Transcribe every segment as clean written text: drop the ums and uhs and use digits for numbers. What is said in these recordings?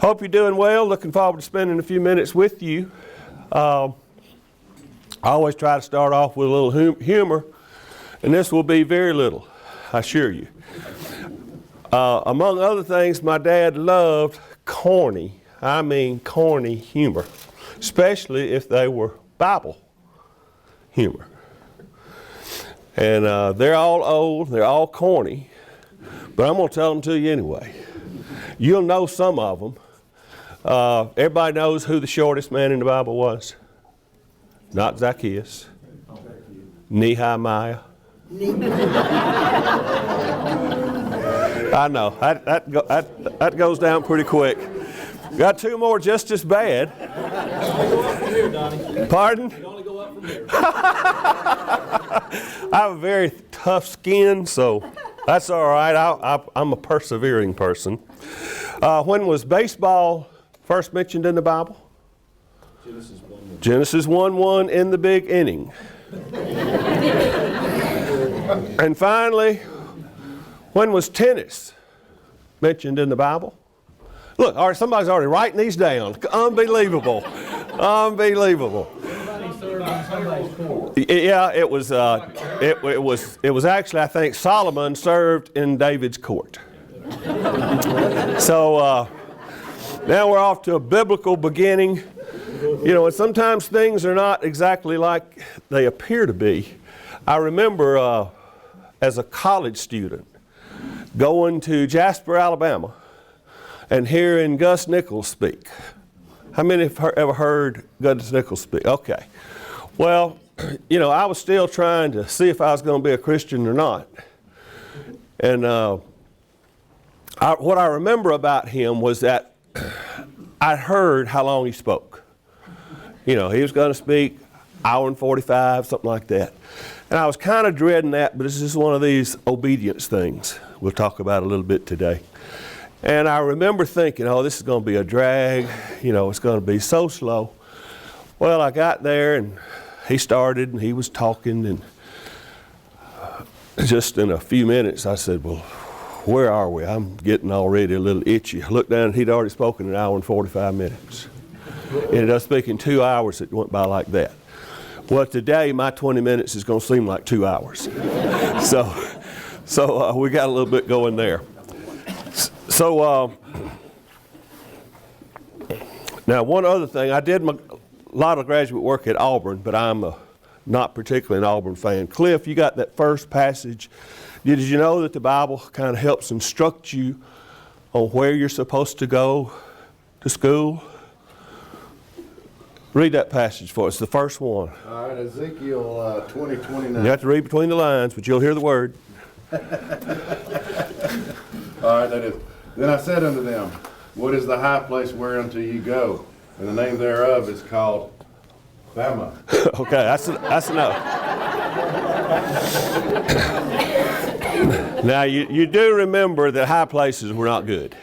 Hope you're doing well. Looking forward to spending a few minutes with you. I always try to start off with a little humor, and this will be very little, I assure you. Among other things, my dad loved corny humor, especially if they were Bible humor. And they're all old, they're all corny, but I'm going to tell them to you anyway. You'll know some of them. Everybody knows who the shortest man in the Bible was? Not Zacchaeus. Nehemiah. I know, that goes down pretty quick. Got two more just as bad. Pardon? I have a very tough skin, so that's all right. I'm a persevering person. When was baseball first mentioned in the Bible? Genesis 1:1 in the big inning. And finally, when was tennis mentioned in the Bible? Look, all right, somebody's already writing these down. Unbelievable. Unbelievable. Yeah, it was actually, I think, Solomon served in David's court. So now we're off to a biblical beginning. You know, and sometimes things are not exactly like they appear to be. I remember as a college student going to Jasper, Alabama, and hearing Gus Nichols speak. How many have ever heard Gus Nichols speak? Okay. Well, you know, I was still trying to see if I was going to be a Christian or not. And what I remember about him was that I heard how long he spoke. You know, he was going to speak hour and 45, something like that. And I was kind of dreading that, but this is one of these obedience things we'll talk about a little bit today. And I remember thinking, oh, this is going to be a drag. You know, it's going to be so slow. Well, I got there and he started and he was talking, and just in a few minutes I said, well, where are we? I'm getting already a little itchy. I looked down and he'd already spoken an hour and 45 minutes. Ended up speaking 2 hours. It went by like that. Well, today my 20 minutes is going to seem like 2 hours. So we got a little bit going there. So now one other thing, I did a lot of graduate work at Auburn, but I'm not particularly an Auburn fan. Cliff, you got that first passage. Did you know that the Bible kind of helps instruct you on where you're supposed to go to school? Read that passage for us, the first one. All right, Ezekiel 20:29. You have to read between the lines, but you'll hear the word. All right, that is. Then I said unto them, what is the high place whereunto you go? And the name thereof is called Bama. Okay, that's enough. Now, you do remember that high places were not good.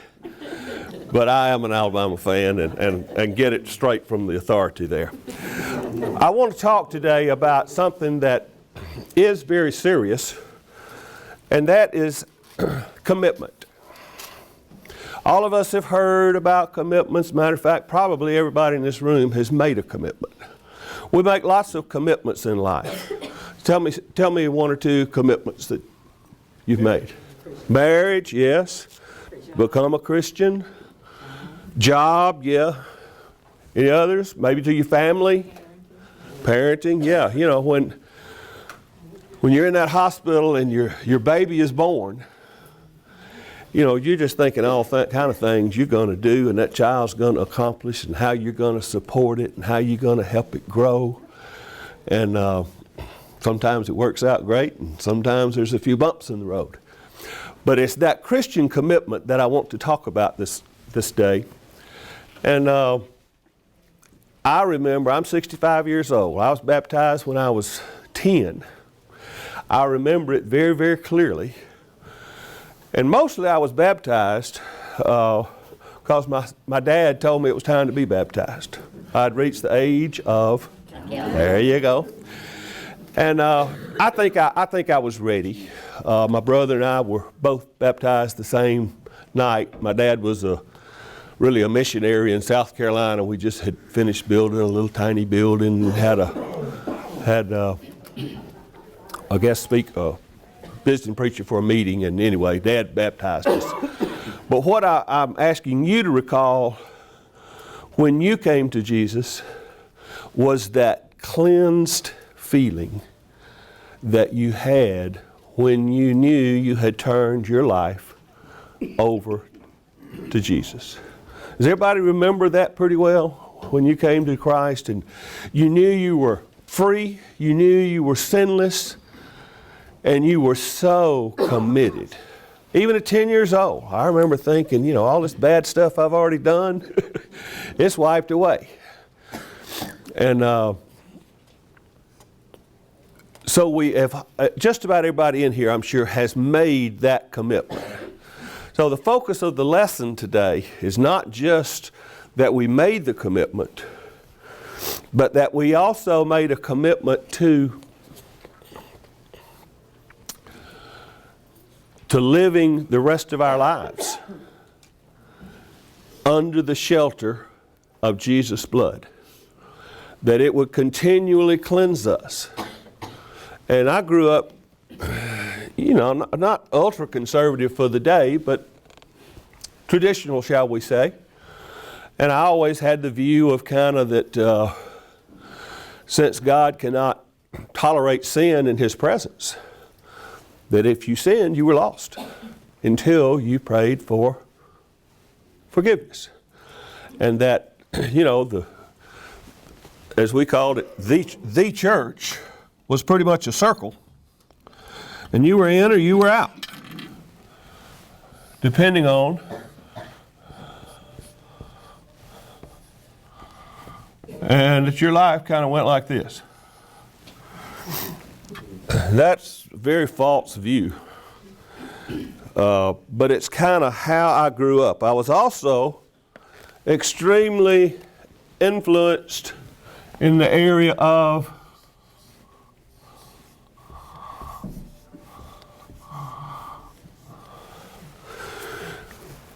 But I am an Alabama fan and get it straight from the authority there. I want to talk today about something that is very serious, and that is commitment. All of us have heard about commitments. Matter of fact, probably everybody in this room has made a commitment. We make lots of commitments in life. Tell me one or two commitments that you've made. Marriage, yes. Become a Christian. Job, yeah. Any others? Maybe to your family? Parenting, yeah. You know, when you're in that hospital and your baby is born, you know, you're just thinking all that kind of things you're going to do and that child's going to accomplish, and how you're going to support it and how you're going to help it grow. And sometimes it works out great, and sometimes there's a few bumps in the road. But it's that Christian commitment that I want to talk about this day. And I remember, I'm 65 years old. I was baptized when I was 10. I remember it very, very clearly. And mostly I was baptized because my dad told me it was time to be baptized. I'd reached the age of, there you go. And I think I was ready. My brother and I were both baptized the same night. My dad was a really a missionary in South Carolina. We just had finished building a little tiny building and had a guest visiting preacher for a meeting, and anyway, Dad baptized us. But what I'm asking you to recall when you came to Jesus was that cleansed feeling that you had when you knew you had turned your life over to Jesus. Does everybody remember that pretty well? When you came to Christ and you knew you were free, you knew you were sinless, and you were so committed. Even at 10 years old, I remember thinking, all this bad stuff I've already done, it's wiped away. And so we have, just about everybody in here, I'm sure, has made that commitment. So the focus of the lesson today is not just that we made the commitment, but that we also made a commitment to living the rest of our lives under the shelter of Jesus' blood, that it would continually cleanse us. And I grew up, not ultra conservative for the day, but traditional, shall we say. And I always had the view of kind of that since God cannot tolerate sin in His presence, that if you sinned, you were lost until you prayed for forgiveness. And that, as we called it, the church was pretty much a circle. And you were in or you were out, depending on and that your life kind of went like this. That's a very false view. But it's kind of how I grew up. I was also extremely influenced in the area of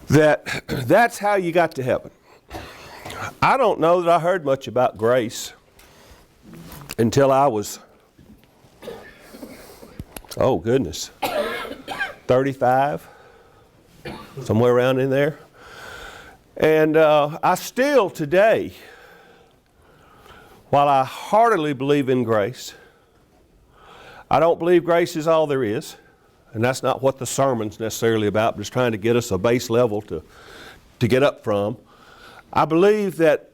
that's how you got to heaven. I don't know that I heard much about grace until I was, 35, somewhere around in there. And I still today, while I heartily believe in grace, I don't believe grace is all there is. And that's not what the sermon's necessarily about, just trying to get us a base level to get up from. I believe that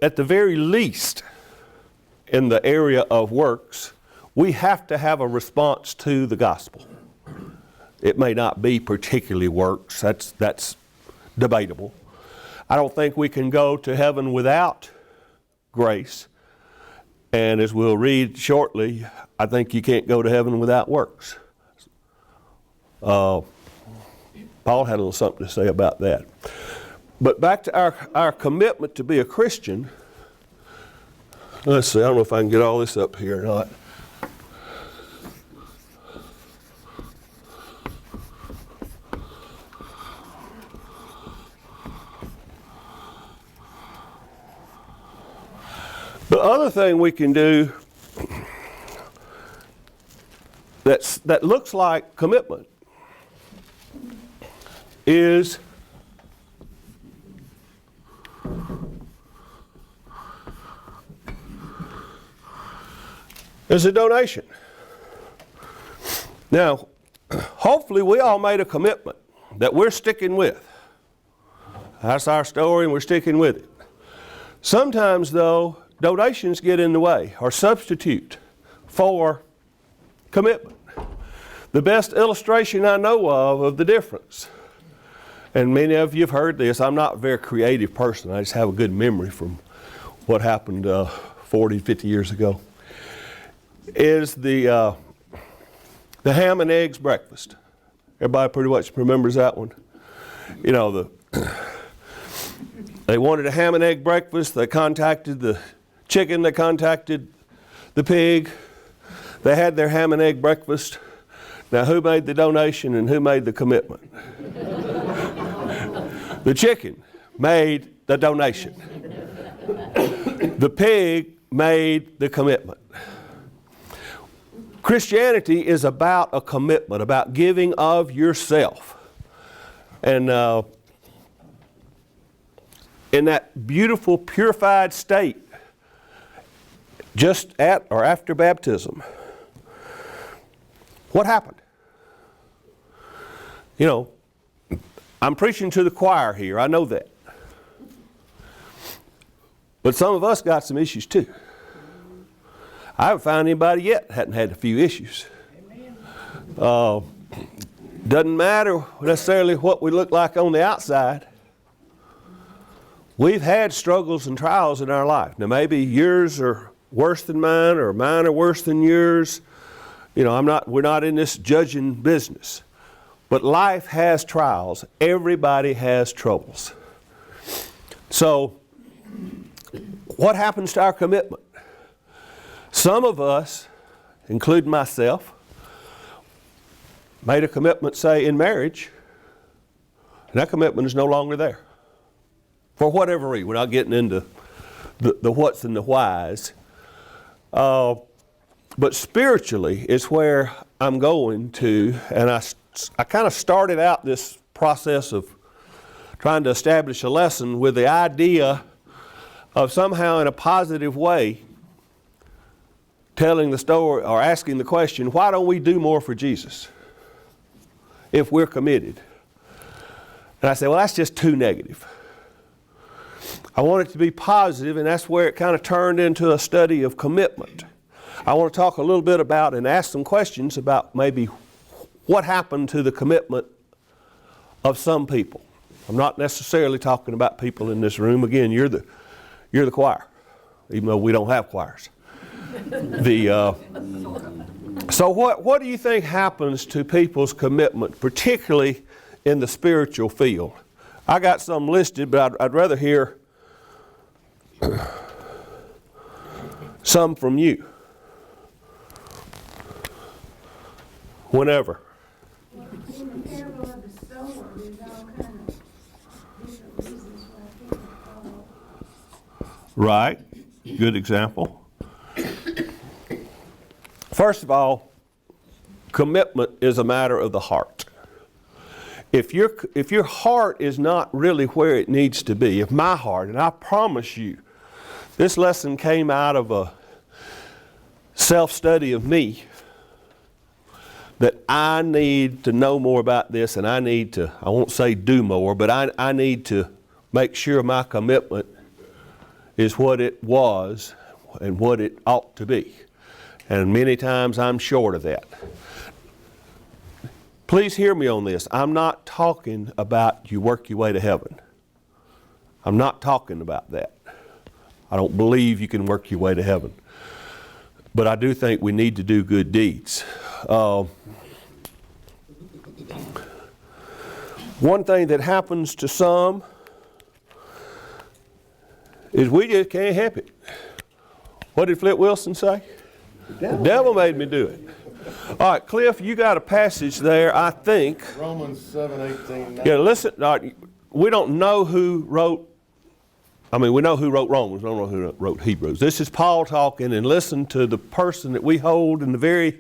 at the very least, in the area of works, we have to have a response to the gospel. It may not be particularly works, that's debatable. I don't think we can go to heaven without grace. And as we'll read shortly, I think you can't go to heaven without works. Paul had a little something to say about that. But back to our commitment to be a Christian. Let's see, I don't know if I can get all this up here or not. The other thing we can do that looks like commitment is a donation. Now, hopefully we all made a commitment that we're sticking with. That's our story and we're sticking with it. Sometimes, though, donations get in the way or substitute for commitment. The best illustration I know of the difference, and many of you have heard this, I'm not a very creative person, I just have a good memory from what happened 40, 50 years ago, is the ham and eggs breakfast. Everybody pretty much remembers that one. They wanted a ham and egg breakfast, they contacted the chicken, they contacted the pig, they had their ham and egg breakfast. Now, who made the donation and who made the commitment? The chicken made the donation. The pig made the commitment. Christianity is about a commitment, about giving of yourself. And in that beautiful, purified state, just at or after baptism, what happened? You know, I'm preaching to the choir here, I know that. But some of us got some issues too. I haven't found anybody yet that hadn't had a few issues. Doesn't matter necessarily what we look like on the outside. We've had struggles and trials in our life. Now maybe yours are worse than mine, or mine are worse than yours. You know, we're not in this judging business. But life has trials. Everybody has troubles. So, what happens to our commitment? Some of us, including myself, made a commitment, say, in marriage, and that commitment is no longer there. For whatever reason. We're not getting into the what's and the whys. But spiritually is where I'm going to, and I kind of started out this process of trying to establish a lesson with the idea of somehow in a positive way telling the story or asking the question, why don't we do more for Jesus if we're committed? And I said, well, that's just too negative. I want it to be positive, and that's where it kind of turned into a study of commitment. I want to talk a little bit about and ask some questions about maybe what happened to the commitment of some people. I'm not necessarily talking about people in this room. Again, you're the choir, even though we don't have choirs. So what do you think happens to people's commitment, particularly in the spiritual field? I got some listed, but I'd rather hear some from you. Whenever. Well, in the parable of the sower, there's all kind of different reasons why people follow. Right. Good example. First of all, commitment is a matter of the heart. If your heart is not really where it needs to be, if my heart, and I promise you, this lesson came out of a self-study of me, that I need to know more about this, and I need to, I won't say do more, but I need to make sure my commitment is what it was and what it ought to be. And many times I'm short of that. Please hear me on this. I'm not talking about you work your way to heaven. I'm not talking about that. I don't believe you can work your way to heaven. But I do think we need to do good deeds. One thing that happens to some is we just can't help it. What did Flip Wilson say? The devil made me do it. All right, Cliff, you got a passage there, I think. Romans 7:18. Yeah, listen, we don't know who wrote, we know who wrote Romans, we don't know who wrote Hebrews. This is Paul talking, and listen to the person that we hold in the very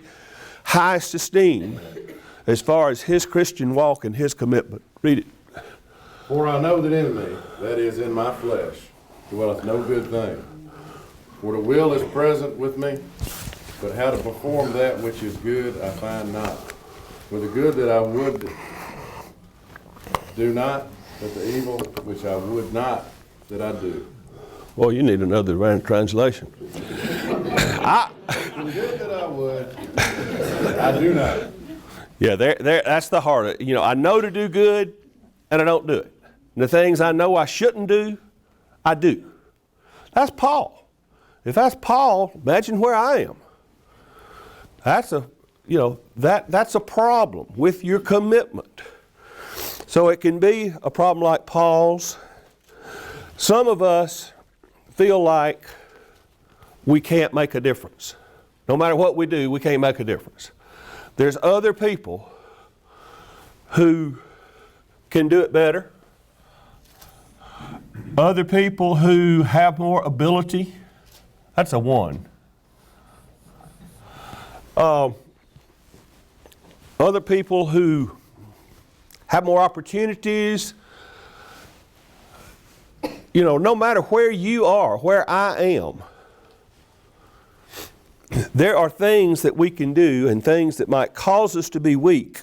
highest esteem as far as his Christian walk and his commitment. Read it. For I know that in me, that is in my flesh, dwelleth no good thing. For the will is present with me, but how to perform that which is good I find not. For the good that I would do not, but the evil which I would not that I do. Well, you need another translation. For the good that I would, I do not. Yeah, that's the heart of it. You know, I know to do good, and I don't do it. And the things I know I shouldn't do, I do. That's Paul. If that's Paul, imagine where I am. That's a problem with your commitment. So it can be a problem like Paul's. Some of us feel like we can't make a difference. No matter what we do, we can't make a difference. There's other people who can do it better. Other people who have more ability, that's a 1. Other people who have more opportunities, you know, no matter where you are, where I am, there are things that we can do and things that might cause us to be weak.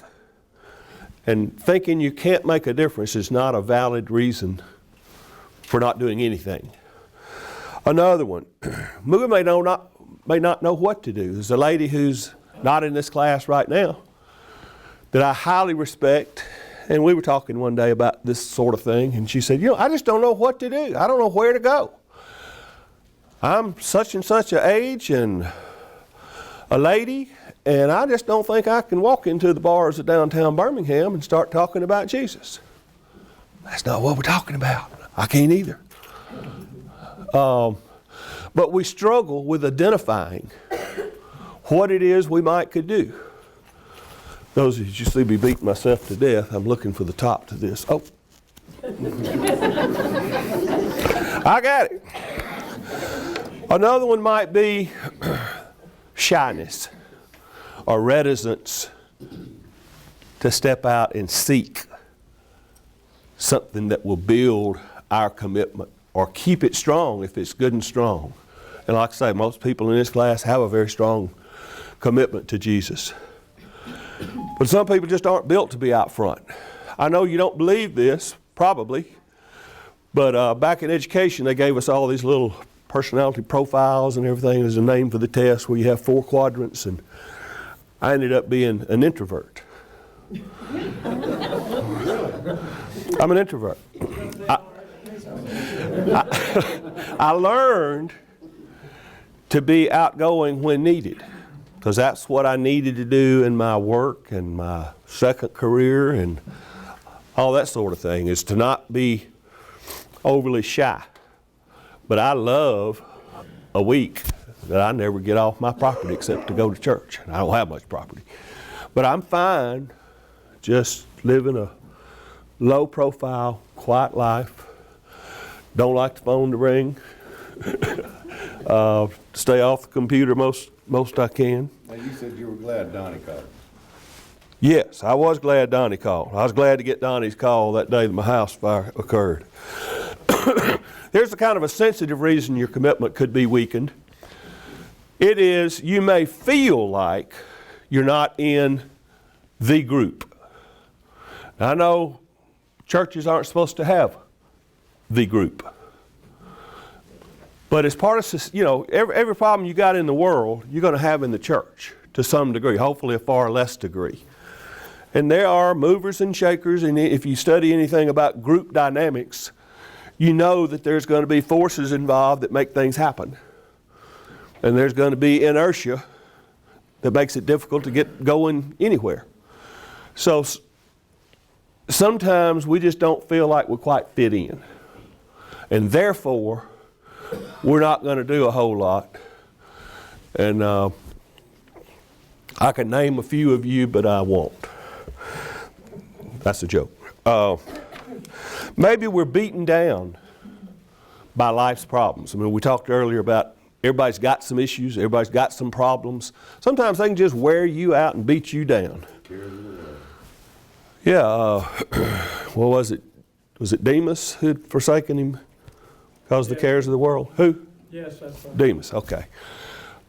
And thinking you can't make a difference is not a valid reason for not doing anything. Another one, we may not know what to do. There's a lady who's not in this class right now that I highly respect, and we were talking one day about this sort of thing, and she said, you know, I just don't know what to do. I don't know where to go. I'm such and such an age and a lady, and I just don't think I can walk into the bars of downtown Birmingham and start talking about Jesus. That's not what we're talking about. I can't either. But we struggle with identifying what it is we might could do. Those of you see me beating myself to death, I'm looking for the top to this. Oh. I got it. Another one might be shyness or reticence to step out and seek something that will build our commitment or keep it strong if it's good and strong. And like I say, most people in this class have a very strong commitment to Jesus. But some people just aren't built to be out front. I know you don't believe this, probably, but back in education they gave us all these little personality profiles and everything. There's a name for the test where you have 4 quadrants, and I ended up being an introvert. I'm an introvert. I learned to be outgoing when needed, because that's what I needed to do in my work and my second career and all that sort of thing, is to not be overly shy. But I love a week that I never get off my property except to go to church. I don't have much property. But I'm fine just living a low profile, quiet life. Don't like the phone to ring. Stay off the computer most I can. Now you said you were glad Donnie called. Yes, I was glad Donnie called. I was glad to get Donnie's call that day that my house fire occurred. Here's the kind of a sensitive reason your commitment could be weakened. It is you may feel like you're not in the group. Now, I know churches aren't supposed to have the group. But as part of, you know, every problem you got in the world, you're going to have in the church to some degree, hopefully a far less degree. And there are movers and shakers, and if you study anything about group dynamics, you know that there's going to be forces involved that make things happen. And there's going to be inertia that makes it difficult to get going anywhere. So sometimes we just don't feel like we quite fit in. And therefore, we're not going to do a whole lot. And I can name a few of you, but I won't. That's a joke. Maybe we're beaten down by life's problems. I mean, we talked earlier about everybody's got some issues, everybody's got some problems. Sometimes they can just wear you out and beat you down. Yeah, what was it? Was it Demas who'd forsaken him because of the cares of the world? Who? Yes, that's right. Demas, okay.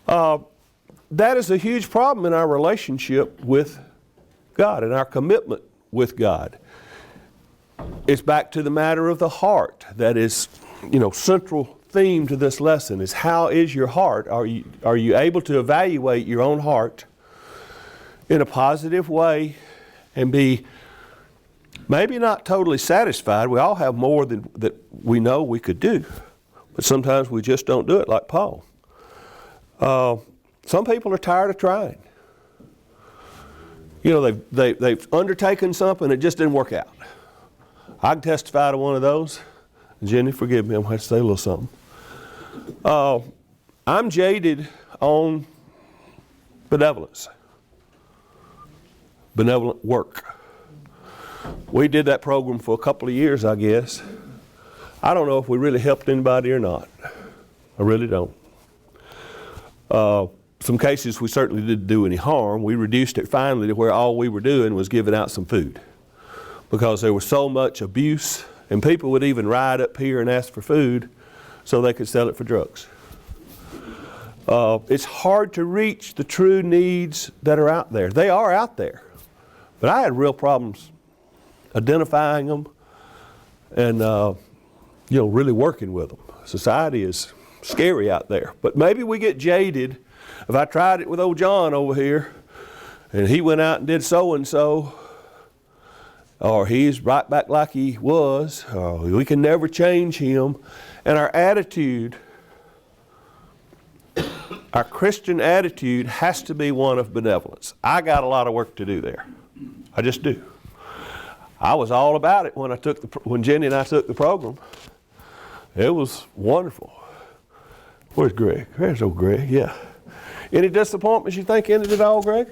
That is a huge problem in our relationship with God and our commitment with God. It's back to the matter of the heart that is, you know, central theme to this lesson is how is your heart? Are you able to evaluate your own heart in a positive way and be maybe not totally satisfied? We all have more than that we know we could do, but sometimes we just don't do it like Paul. Some people are tired of trying. You know, they've undertaken something, it just didn't work out. I can testify to one of those. Jenny, forgive me, I'm going to have to say a little something. I'm jaded on benevolence, benevolent work. We did that program for a couple of years, I guess. I don't know if we really helped anybody or not. I really don't. Some cases we certainly didn't do any harm. We reduced it finally to where all we were doing was giving out some food, because there was so much abuse, and people would even ride up here and ask for food so they could sell it for drugs. It's hard to reach the true needs that are out there. They are out there, but I had real problems identifying them and really working with them. Society is scary out there, but maybe we get jaded. If I tried it with old John over here, and he went out and did so and so, or he's right back like he was, we can never change him. And our attitude, our Christian attitude, has to be one of benevolence. I got a lot of work to do there. I just do. I was all about it when Jenny and I took the program. It was wonderful. Where's Greg? There's old Greg, yeah. Any disappointments you think ended it all, Greg?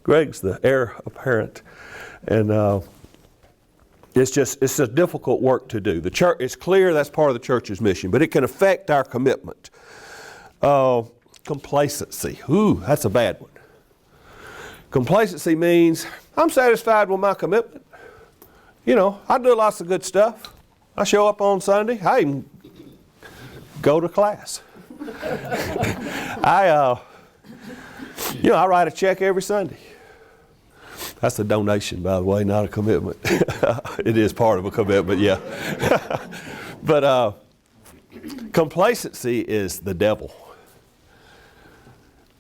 Greg's the heir apparent. And it's a difficult work to do. The church, it's clear that's part of the church's mission, but it can affect our commitment. Complacency. Ooh, that's a bad one. Complacency means I'm satisfied with my commitment. I do lots of good stuff. I show up on Sunday. I even go to class. I write a check every Sunday. That's a donation, by the way, not a commitment. It is part of a commitment, yeah. But complacency is the devil.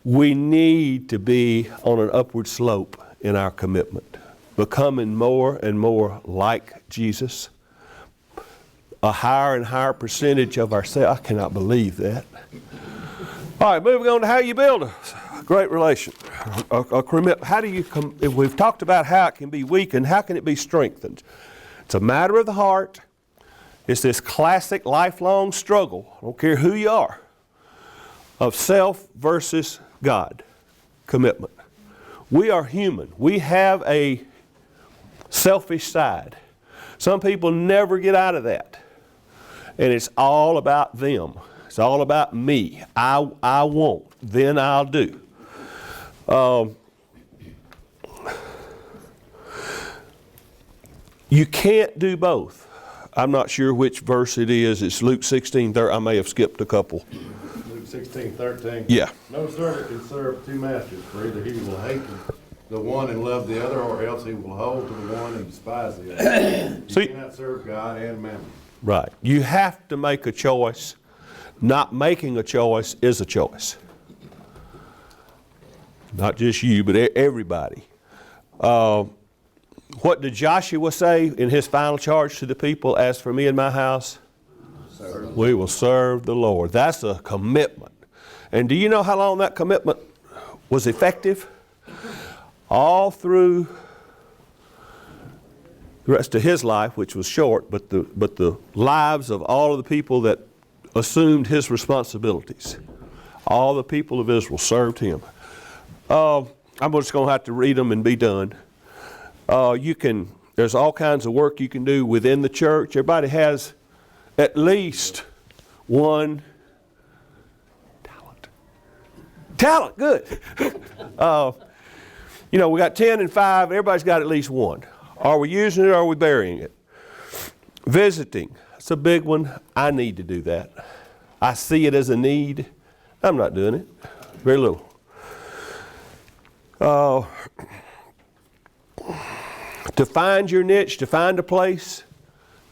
We need to be on an upward slope in our commitment, becoming more and more like Jesus. A higher and higher percentage of ourselves. I cannot believe that. All right, moving on to how you build a great relation. How do you if we've talked about how it can be weakened, how can it be strengthened? It's a matter of the heart. It's this classic lifelong struggle, I don't care who you are, of self versus God commitment. We are human. We have a selfish side. Some people never get out of that. And it's all about them. It's all about me. I want, then I'll do. You can't do both. I'm not sure which verse it is. It's Luke 16:13. I may have skipped a couple. Luke 16:13. Yeah. No servant can serve two masters, for either he will hate the one and love the other, or else he will hold to the one and despise the other. You cannot serve God and mammon. Right. You have to make a choice. Not making a choice is a choice. Not just you, but everybody. What did Joshua say in his final charge to the people? As for me and my house, we will serve the Lord. That's a commitment. And do you know how long that commitment was effective? All through the rest of his life, which was short, but the lives of all of the people that assumed his responsibilities. All the people of Israel served him. I'm just going to have to read them and be done. There's all kinds of work you can do within the church. Everybody has at least one talent. Good. We got 10 and 5. Everybody's got at least one. Are we using it or are we burying it? Visiting. It's a big one. I need to do that. I see it as a need. I'm not doing it. Very little. To find your niche, to find a place,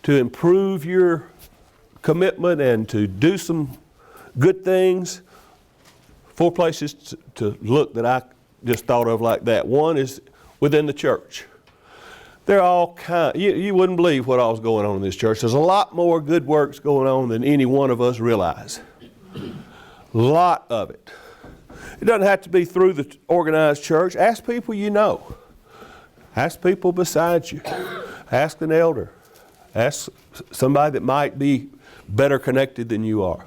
to improve your commitment and to do some good things. 4 places to look that I just thought of like that. One is within the church. They're all kind. You wouldn't believe what all's going on in this church. There's a lot more good works going on than any one of us realize. A lot of it. It doesn't have to be through the organized church. Ask people you know. Ask people beside you. Ask an elder. Ask somebody that might be better connected than you are.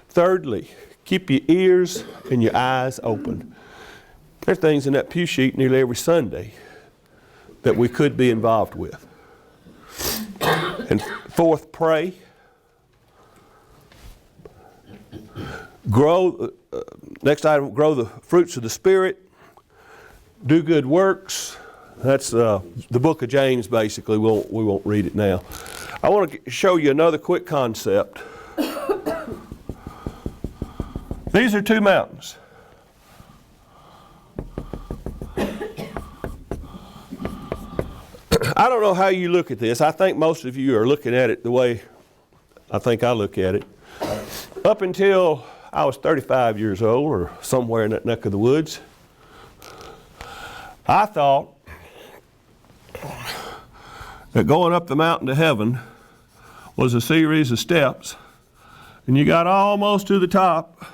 Thirdly, keep your ears and your eyes open. There's things in that pew sheet nearly every Sunday that we could be involved with. And Fourth, pray. Grow, next item, grow the fruits of the Spirit. Do good works. That's the book of James, basically. We won't read it now. I want to show you another quick concept. These are two mountains. I don't know how you look at this. I think most of you are looking at it the way I think I look at it. Up until I was 35 years old, or somewhere in that neck of the woods, I thought that going up the mountain to heaven was a series of steps, and you got almost to the top,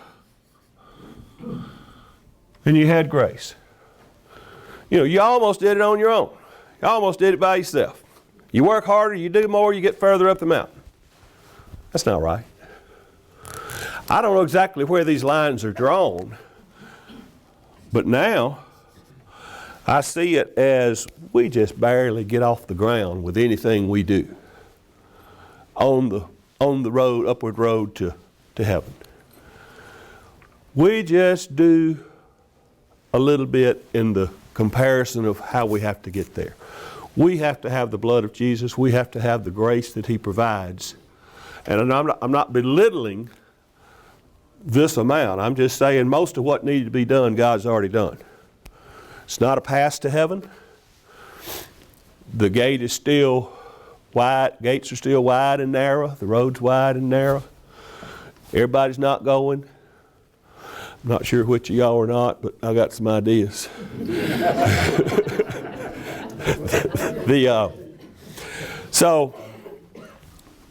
and you had grace. You know, you almost did it on your own. You almost did it by yourself. You work harder, you do more, you get further up the mountain. That's not right. I don't know exactly where these lines are drawn, but now I see it as we just barely get off the ground with anything we do on the road, upward road to heaven. We just do a little bit in the comparison of how we have to get there. We have to have the blood of Jesus. We have to have the grace that He provides. And I'm not belittling this amount. I'm just saying most of what needed to be done, God's already done. It's not a pass to heaven. The gate is still wide. Gates are still wide and narrow. The road's wide and narrow. Everybody's not going. I'm not sure which of y'all are not, but I got some ideas. So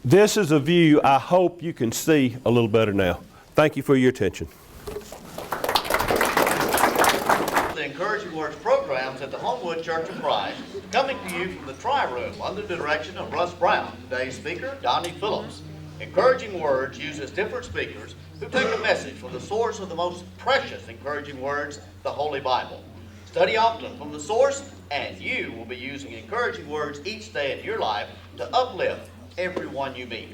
this is a view I hope you can see a little better now. Thank you for your attention. The Encouraging Words programs at the Homewood Church of Christ, coming to you from the Tri-Room under the direction of Russ Brown. Today's speaker, Donnie Phillips. Encouraging Words uses different speakers who take a message from the source of the most precious encouraging words, the Holy Bible. Study often from the source, and you will be using encouraging words each day in your life to uplift everyone you meet.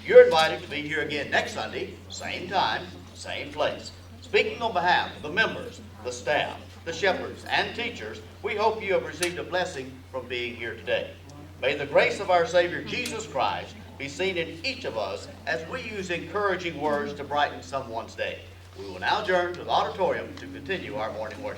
You're invited to be here again next Sunday, same time, same place. Speaking on behalf of the members, the staff, the shepherds, and teachers, we hope you have received a blessing from being here today. May the grace of our Savior Jesus Christ be seen in each of us as we use encouraging words to brighten someone's day. We will now adjourn to the auditorium to continue our morning worship.